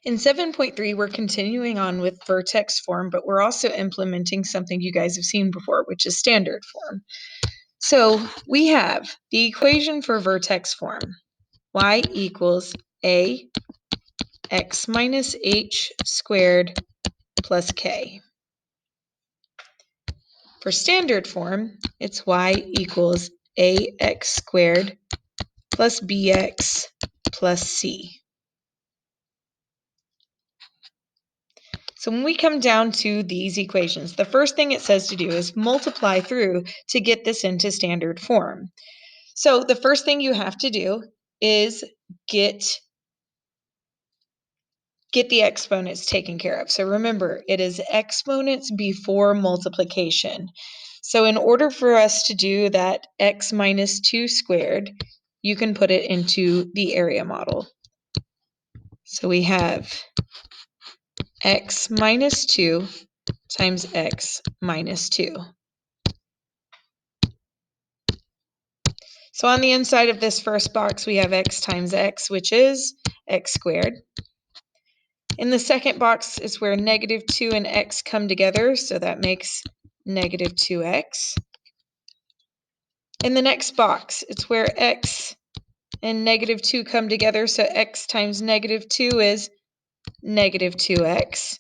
In 7.3, we're continuing on with vertex form, but we're also implementing something you guys have seen before, which is standard form. So we have the equation for vertex form, y equals ax minus h squared plus k. For standard form, it's y equals ax squared plus bx plus c. So when we come down to these equations, the first thing it says to do is multiply through to get this into standard form. So the first thing you have to do is get the exponents taken care of. So remember, it is exponents before multiplication. So in order for us to do that x minus 2 squared, you can put it into the area model. So we have x minus 2 times x minus 2. So on the inside of this first box, we have x times x, which is x squared. In the second box is where negative 2 and x come together, so that makes negative 2x. In the next box, it's where x and negative 2 come together, so x times negative 2 is negative 2x.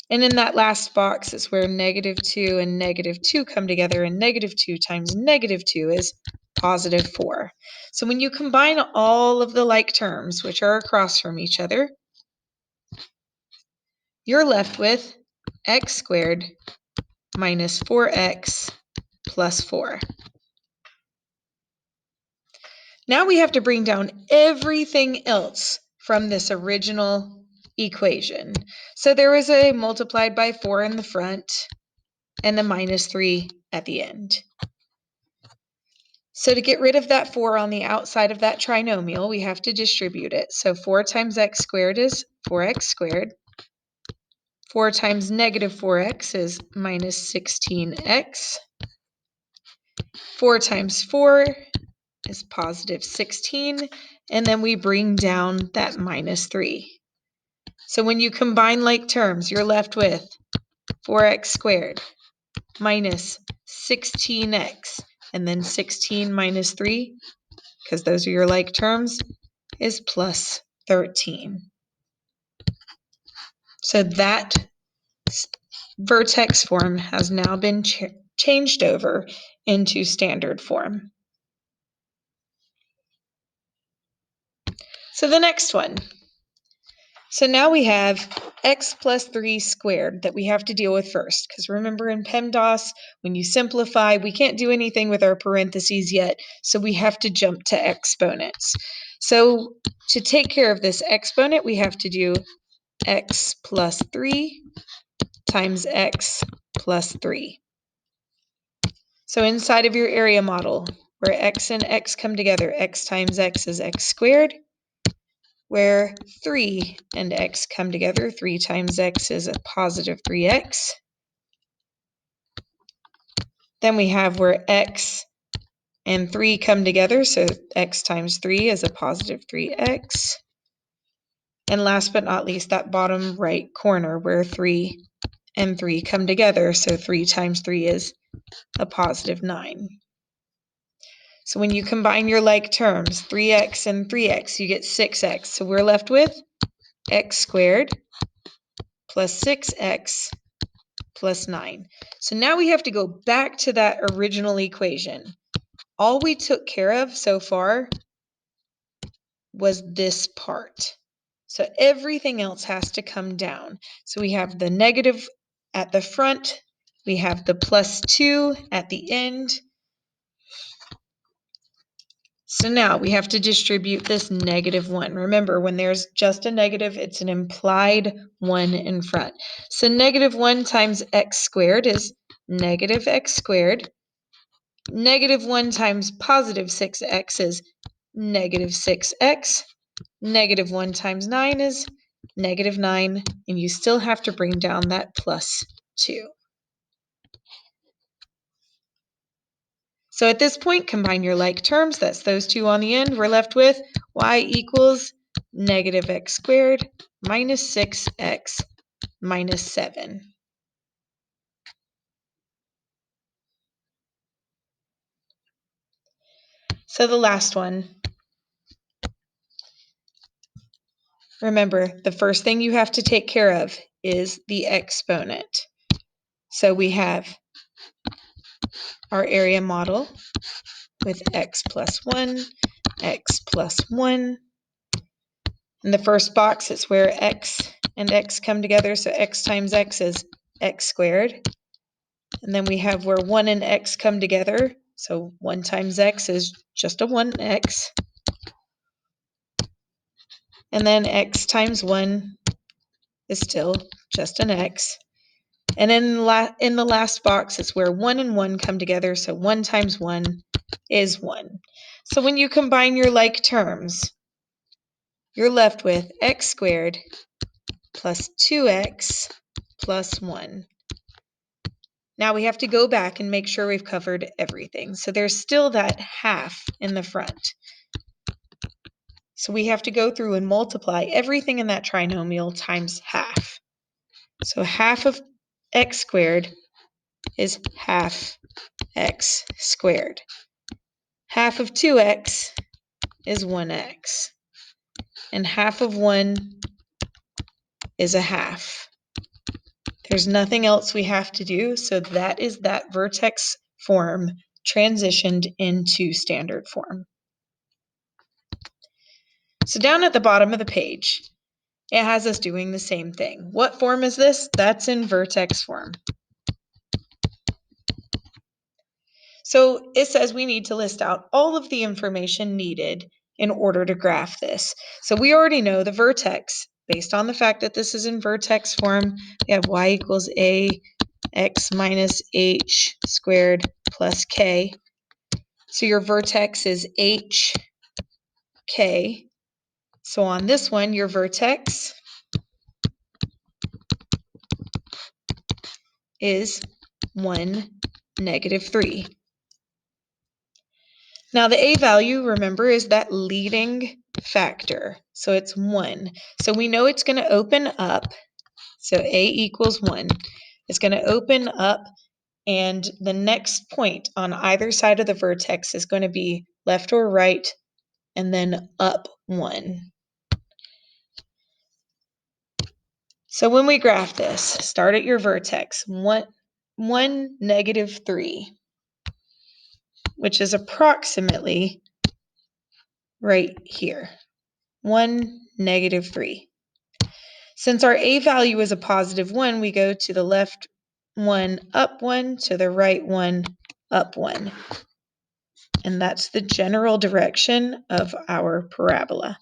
And in that last box is where negative 2 and negative 2 come together, and negative 2 times negative 2 is positive 4. So when you combine all of the like terms, which are across from each other, you're left with x squared minus 4x plus 4. Now we have to bring down everything else from this original equation. So there was a multiplied by 4 in the front and a minus 3 at the end. So to get rid of that 4 on the outside of that trinomial, we have to distribute it. So 4 times x squared is 4x squared. 4 times negative 4x is minus 16x. 4 times 4 is positive 16. And then we bring down that minus 3. So when you combine like terms, you're left with 4x squared minus 16x. And then 16 minus 3, because those are your like terms, is plus 13. So that vertex form has now been changed over into standard form. So the next one. So now we have x plus 3 squared that we have to deal with first, because remember in PEMDAS, when you simplify, we can't do anything with our parentheses yet, so we have to jump to exponents. So to take care of this exponent, we have to do x plus 3 times x plus 3. So inside of your area model, where x and x come together, x times x is x squared. Where 3 and x come together, 3 times x is a positive 3x. Then we have where x and 3 come together, so x times 3 is a positive 3x. And last but not least, that bottom right corner where 3 and 3 come together, so 3 times 3 is a positive 9. So when you combine your like terms, 3x and 3x, you get 6x. So we're left with x squared plus 6x plus 9. So now we have to go back to that original equation. All we took care of so far was this part. So everything else has to come down. So we have the negative at the front, we have the plus 2 at the end. So now we have to distribute this negative 1. Remember, when there's just a negative, it's an implied 1 in front. So negative 1 times x squared is negative x squared. Negative 1 times positive 6x is negative 6x. Negative 1 times 9 is negative 9. And you still have to bring down that plus 2. So at this point, combine your like terms. That's those two on the end. We're left with y equals negative x squared minus 6x minus 7. So the last one, remember, the first thing you have to take care of is the exponent. So we have our area model with x plus 1, x plus 1. In the first box, it's where x and x come together, so x times x is x squared. And then we have where 1 and x come together, so 1 times x is just a 1x. And then x times 1 is still just an x. And in the last box, it's where 1 and 1 come together, so 1 times 1 is 1. So when you combine your like terms, you're left with x squared plus 2x plus 1. Now we have to go back and make sure we've covered everything. So there's still that half in the front. So we have to go through and multiply everything in that trinomial times half. So half of x squared is half x squared. Half of 2x is 1x. And half of 1 is a half. There's nothing else we have to do, so that is that vertex form transitioned into standard form. So down at the bottom of the page, it has us doing the same thing. What form is this? That's in vertex form. So it says we need to list out all of the information needed in order to graph this. So we already know the vertex. Based on the fact that this is in vertex form, we have y equals ax minus h squared plus k. So your vertex is h, k. So on this one, your vertex is 1, -3. Now the a value, remember, is that leading factor. So it's 1. So we know it's going to open up. So a equals 1. It's going to open up, and the next point on either side of the vertex is going to be left or right, and then up 1. So when we graph this, start at your vertex, 1, -3, which is approximately right here. 1, -3. Since our a value is a positive 1, we go to the left 1, up 1, to the right 1, up 1. And that's the general direction of our parabola.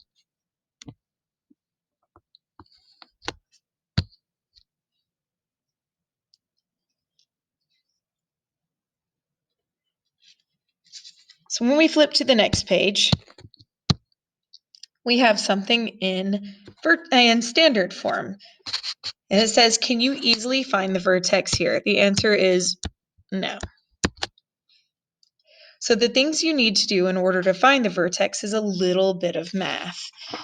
So when we flip to the next page, we have something in standard form. And it says, can you easily find the vertex here? The answer is no. So the things you need to do in order to find the vertex is a little bit of math.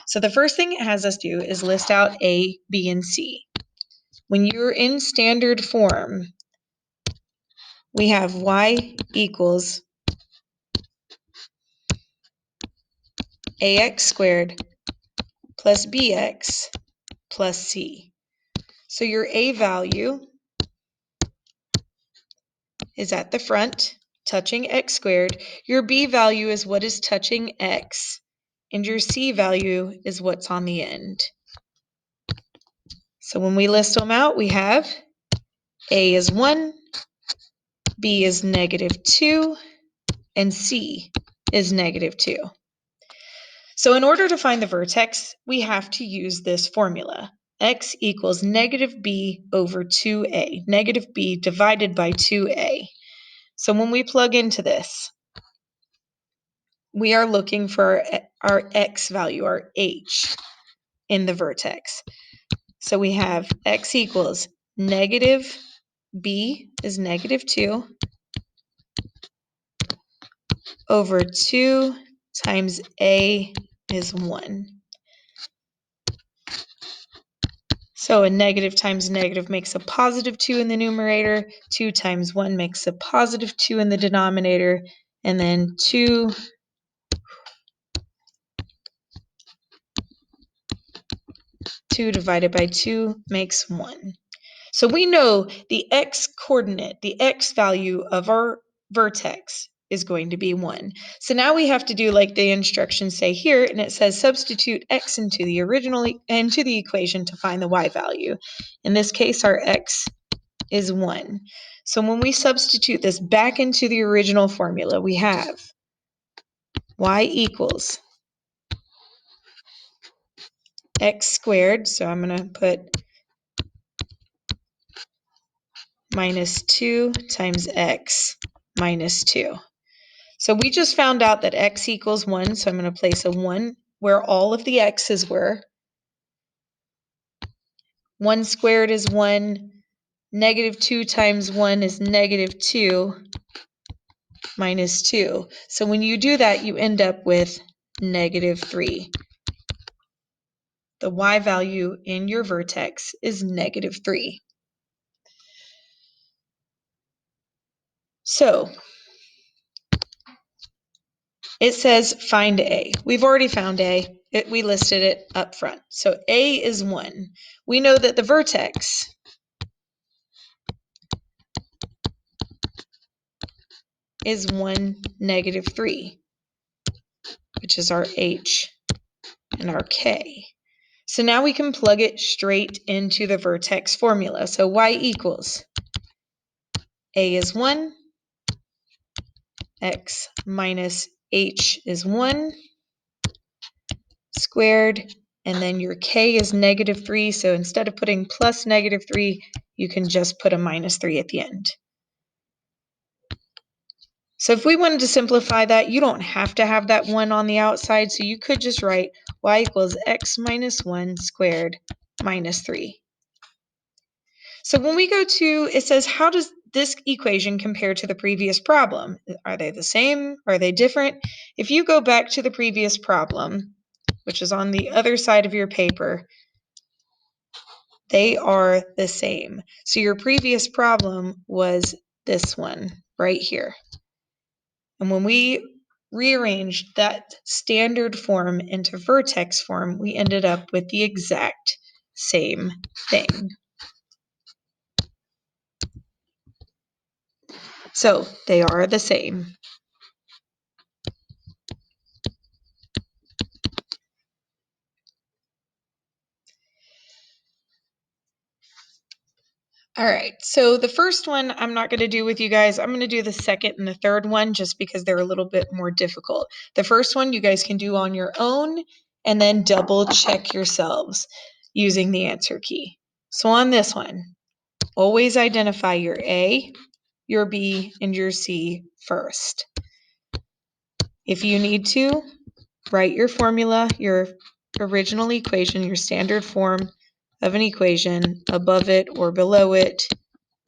So the first thing it has us do is list out A, B, and C. When you're in standard form, we have y equals ax squared plus bx plus c. So your a value is at the front, touching x squared. Your b value is what is touching x, and your c value is what's on the end. So when we list them out, we have a is 1, b is -2, and c is -2. So in order to find the vertex, we have to use this formula. X equals -b over 2a, -b divided by 2a. So when we plug into this, we are looking for our x value, our h, in the vertex. So we have x equals -b is -2 over 2 times a is 1. So a negative times negative makes a positive 2 in the numerator. 2 times 1 makes a positive 2 in the denominator. And then 2 divided by 2 makes 1. So we know the x coordinate, the x value of our vertex is going to be 1. So now we have to do like the instructions say here, and it says substitute x into the equation to find the y value. In this case, our x is 1. So when we substitute this back into the original formula, we have y equals x squared. So I'm going to put minus 2 times x minus 2. So we just found out that x equals 1, so I'm going to place a 1 where all of the x's were. 1 squared is 1. Negative 2 times 1 is negative 2 minus 2. So when you do that, you end up with negative 3. The y value in your vertex is negative 3. So it says find A. We've already found A. We listed it up front. So A is 1. We know that the vertex is 1, negative 3, which is our H and our K. So now we can plug it straight into the vertex formula. So y equals A is 1, x minus h is 1 squared, and then your k is negative 3. So instead of putting plus negative 3, you can just put a minus 3 at the end. So if we wanted to simplify that, you don't have to have that 1 on the outside. So you could just write y equals x minus 1 squared minus 3. So when we go to, it says, how does this equation compare to the previous problem? Are they the same? Are they different? If you go back to the previous problem, which is on the other side of your paper, they are the same. So your previous problem was this one right here. And when we rearranged that standard form into vertex form, we ended up with the exact same thing. So they are the same. All right, so the first one I'm not going to do with you guys. I'm going to do the second and the third one just because they're a little bit more difficult. The first one you guys can do on your own and then double check yourselves using the answer key. So on this one, always identify your A, your B, and your C first. If you need to, write your formula, your original equation, your standard form of an equation above it or below it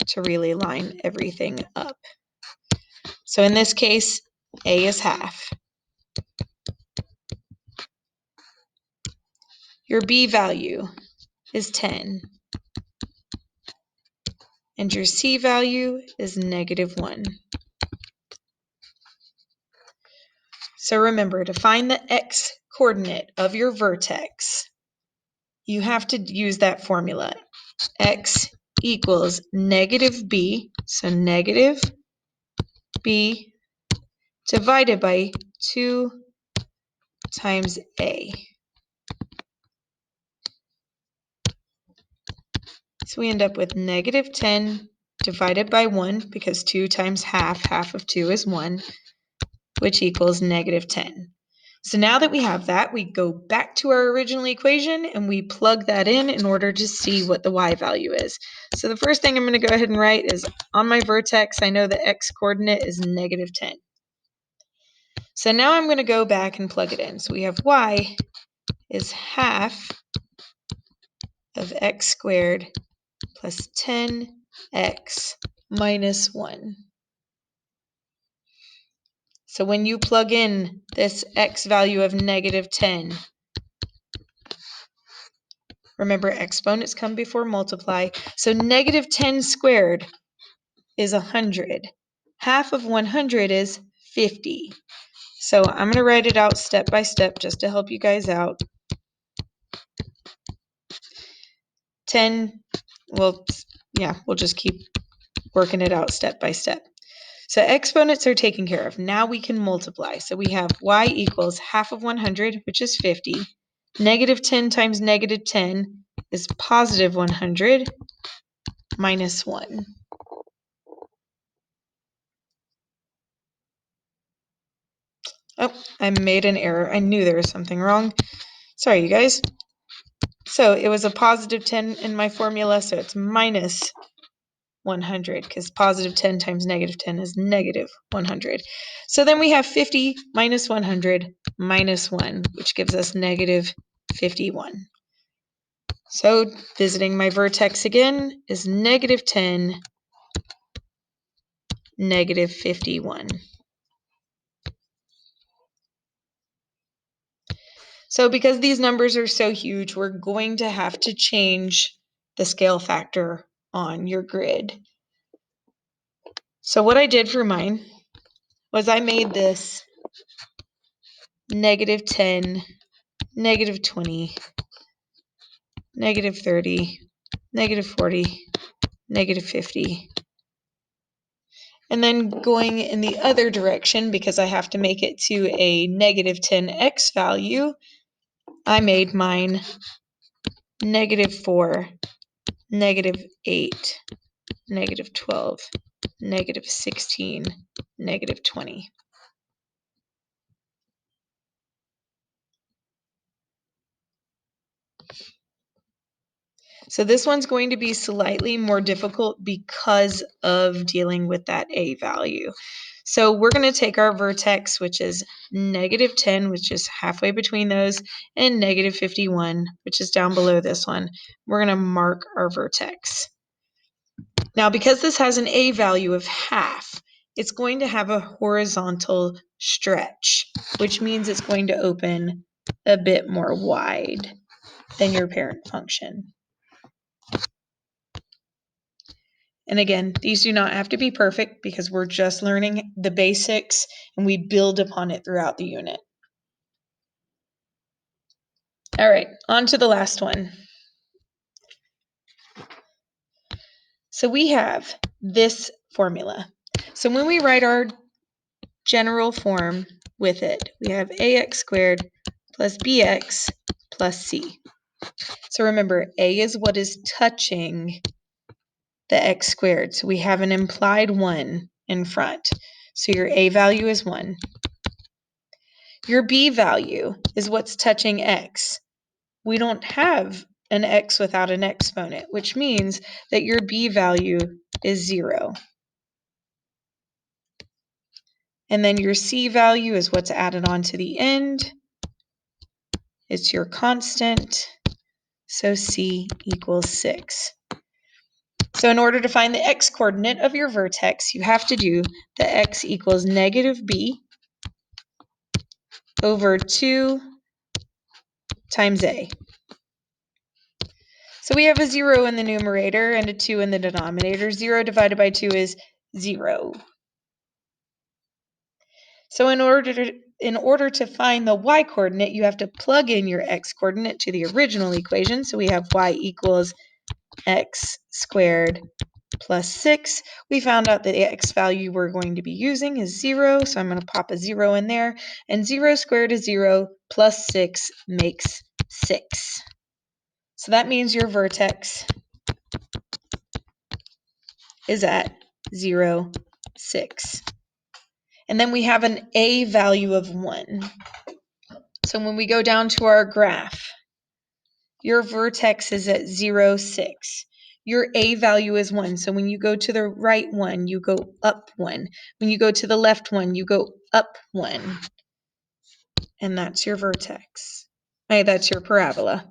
to really line everything up. So in this case, A is half. Your B value is 10. And your C value is negative 1. So remember, to find the x coordinate of your vertex, you have to use that formula. X equals negative B, so negative B divided by 2 times A. So we end up with negative 10 divided by 1, because 2 times half of 2 is 1, which equals negative 10. So now that we have that, we go back to our original equation and we plug that in order to see what the y value is. So the first thing I'm going to go ahead and write is, on my vertex, I know the x coordinate is negative 10. So now I'm going to go back and plug it in. So we have y is half of x squared plus 10x minus 1. So when you plug in this x value of negative 10, Remember, exponents come before multiply. So negative 10 squared is 100. Half of 100 is 50. So I'm going to write it out step by step just to help you guys out. 10, well, yeah, we'll just keep working it out step by step. So exponents are taken care of. Now we can multiply. So we have y equals half of 100, which is 50. Negative 10 times negative 10 is positive 100 minus 1. Oh, I made an error. I knew there was something wrong. Sorry, you guys. So it was a positive 10 in my formula, so it's minus 100 because positive 10 times negative 10 is negative 100. So then we have 50 minus 100 minus 1, which gives us negative 51. So visiting my vertex again is negative 10, negative 51. So because these numbers are so huge, we're going to have to change the scale factor on your grid. So what I did for mine was I made this negative 10, negative 20, negative 30, negative 40, negative 50. And then going in the other direction, because I have to make it to a negative 10x value, I made mine negative 4, negative 8, negative 12, negative 16, negative 20. So this one's going to be slightly more difficult because of dealing with that a value. So we're going to take our vertex, which is negative 10, which is halfway between those, and negative 51, which is down below this one. We're going to mark our vertex. Now, because this has an a value of half, it's going to have a horizontal stretch, which means it's going to open a bit more wide than your parent function. And again, these do not have to be perfect because we're just learning the basics and we build upon it throughout the unit. All right, on to the last one. So we have this formula. So when we write our general form with it, we have ax squared plus bx plus c. So remember, a is what is touching the x squared. So we have an implied 1 in front. So your a value is 1. Your b value is what's touching x. We don't have an x without an exponent, which means that your b value is 0. And then your c value is what's added on to the end. It's your constant. So c equals 6. So in order to find the x-coordinate of your vertex, you have to do the x equals negative b over 2 times a. So we have a 0 in the numerator and a 2 in the denominator. 0 divided by 2 is 0. So in order to find the y-coordinate, you have to plug in your x-coordinate to the original equation. So we have y equals x squared plus 6. We found out the x value we're going to be using is 0, so I'm going to pop a 0 in there. And 0 squared is 0, plus 6 makes 6. So that means your vertex is at 0, 6. And then we have an a value of 1. So when we go down to our graph, your vertex is at 0, 6. Your a value is 1. So when you go to the right one, you go up 1. When you go to the left one, you go up 1. And that's your vertex. That's your parabola.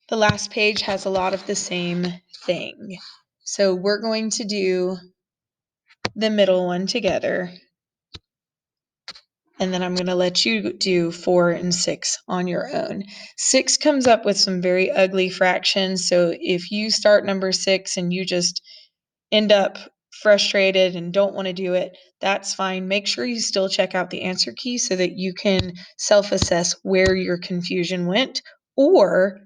The last page has a lot of the same thing. So we're going to do the middle one together. And then I'm going to let you do 4 and 6 on your own. 6 comes up with some very ugly fractions. So if you start number 6 and you just end up frustrated and don't want to do it, that's fine. Make sure you still check out the answer key so that you can self-assess where your confusion went, or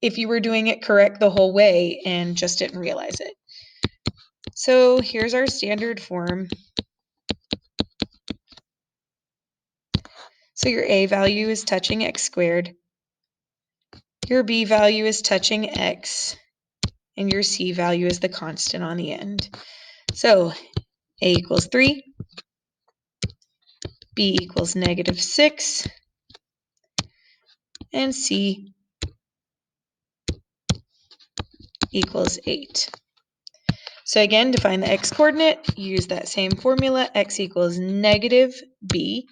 if you were doing it correct the whole way and just didn't realize it. So here's our standard form. So your a value is touching x squared, your b value is touching x, and your c value is the constant on the end. So a equals 3, b equals -6, and c equals 8. So again, to find the x-coordinate, use that same formula. X equals -b,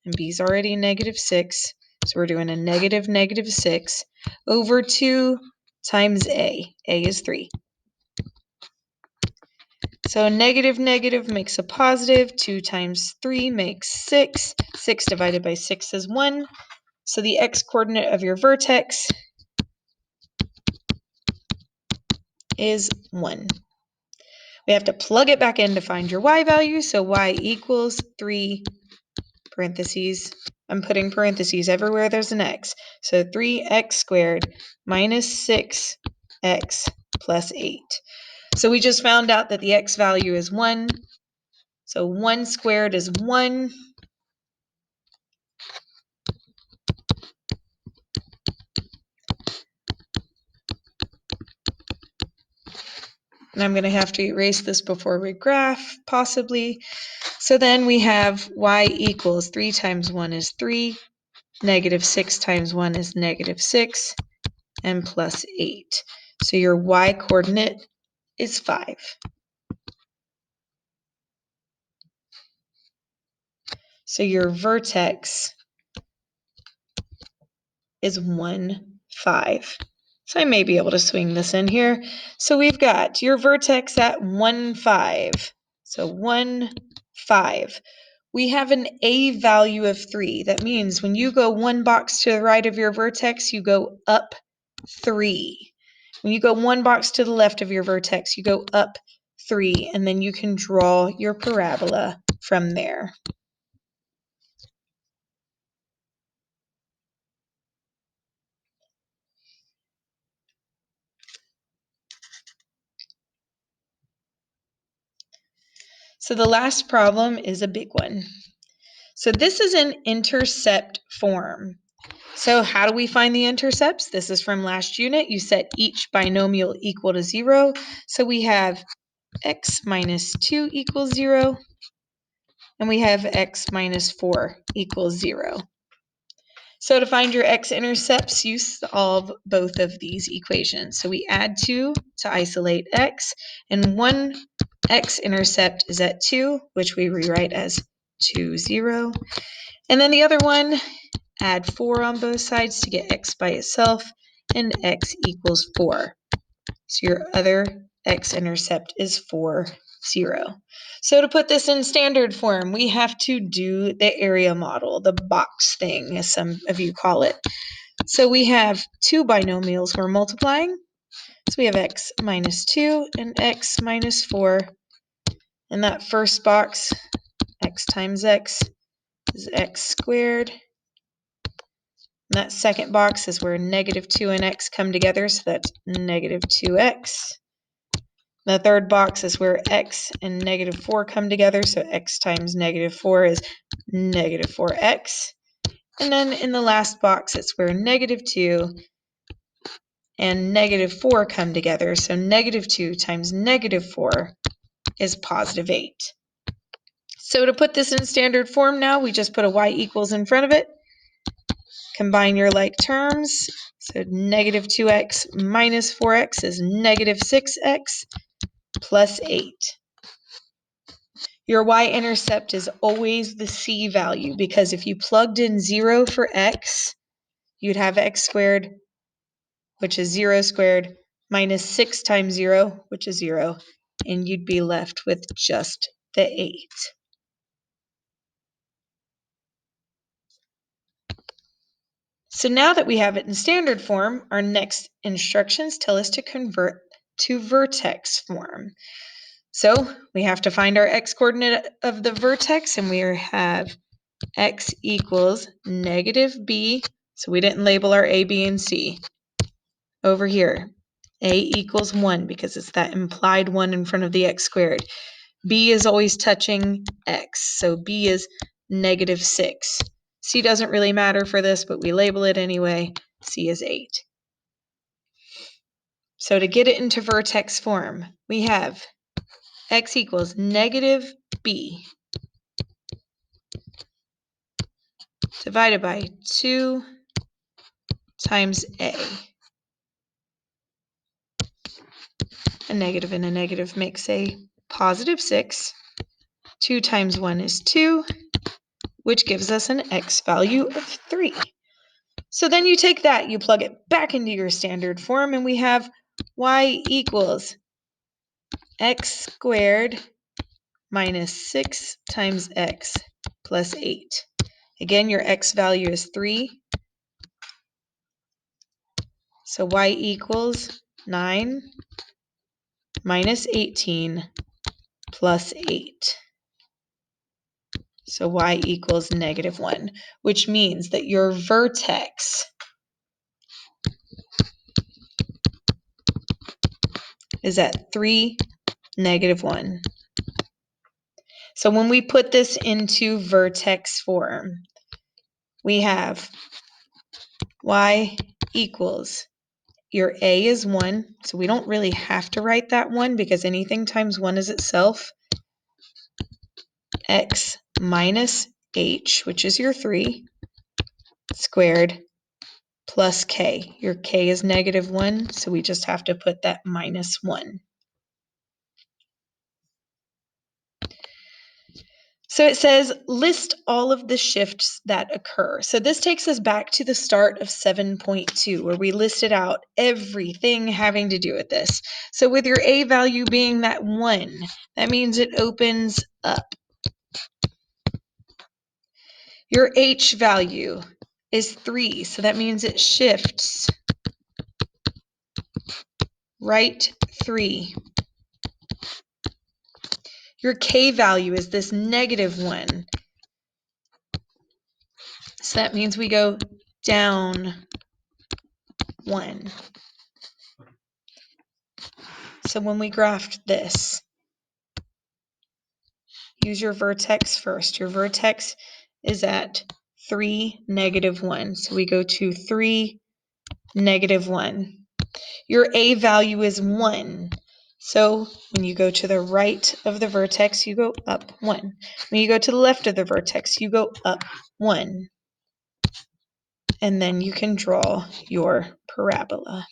and b is already -6. So we're doing a -6 over 2 times a. A is 3. So negative makes a positive. 2 times 3 makes 6. 6 divided by 6 is 1. So the x-coordinate of your vertex is 1. We have to plug it back in to find your y value. So y equals 3 parentheses. I'm putting parentheses everywhere there's an x. So 3x squared minus 6x plus 8. So we just found out that the x value is 1. So 1 squared is 1. And I'm going to have to erase this before we graph, possibly. So then we have y equals 3 times 1 is 3. -6 times 1 is -6. And plus 8. So your y coordinate is 5. So your vertex is 1, 5. So I may be able to swing this in here. So we've got your vertex at 1, 5. So 1, 5. We have an a value of 3. That means when you go one box to the right of your vertex, you go up 3. When you go one box to the left of your vertex, you go up 3, and then you can draw your parabola from there. So the last problem is a big one. So this is an intercept form. So how do we find the intercepts? This is from last unit. You set each binomial equal to 0. So we have x minus 2 equals 0, and we have x minus 4 equals 0. So to find your x-intercepts, you solve both of these equations. So we add 2 to isolate x, and one x-intercept is at 2, which we rewrite as 2, 0. And then the other one, add 4 on both sides to get x by itself, and x equals 4. So your other x-intercept is 4, 0. So to put this in standard form, we have to do the area model, the box thing, as some of you call it. So we have two binomials we're multiplying. So we have x minus 2 and x minus 4. In that first box, x times x is x squared. And that second box is where -2 and x come together, so that's -2x. The third box is where x and -4 come together, so x times -4 is -4x. And then in the last box, it's where -2 and -4 come together, so -2 times -4 is +8. So to put this in standard form now, we just put a y equals in front of it. Combine your like terms. So -2x minus 4x is -6x plus 8. Your y-intercept is always the c value, because if you plugged in 0 for x, you'd have x squared, which is 0 squared, minus 6 times 0, which is 0, and you'd be left with just the 8. So now that we have it in standard form, our next instructions tell us to convert to vertex form. So we have to find our x-coordinate of the vertex, and we have x equals negative b. So we didn't label our a, b, and c. Over here, a equals 1 because it's that implied 1 in front of the x squared. B is always touching x, so b is negative 6. C doesn't really matter for this, but we label it anyway. C is 8. So to get it into vertex form, we have x equals negative b divided by 2 times a. A negative and a negative makes a positive 6. 2 times 1 is 2, which gives us an x value of 3. So then you take that, you plug it back into your standard form, and we have y equals x squared minus 6 times x plus 8. Again, your x value is 3. So y equals 9 minus 18 plus 8. So y equals negative 1, which means that your vertex is at 3, negative 1. So when we put this into vertex form, we have y equals, your a is 1, so we don't really have to write that 1 because anything times 1 is itself. X minus h, which is your 3, squared, plus k. Your k is negative 1, so we just have to put that minus 1. So it says, list all of the shifts that occur. So this takes us back to the start of 7.2, where we listed out everything having to do with this. So with your a value being that 1, that means it opens up. Your h value is 3, so that means it shifts right 3. Your k value is this negative 1. So that means we go down 1. So when we graphed this, use your vertex first. Your vertex is at 3, negative 1. So we go to 3, negative 1. Your a value is 1. So when you go to the right of the vertex, you go up 1. When you go to the left of the vertex, you go up 1. And then you can draw your parabola.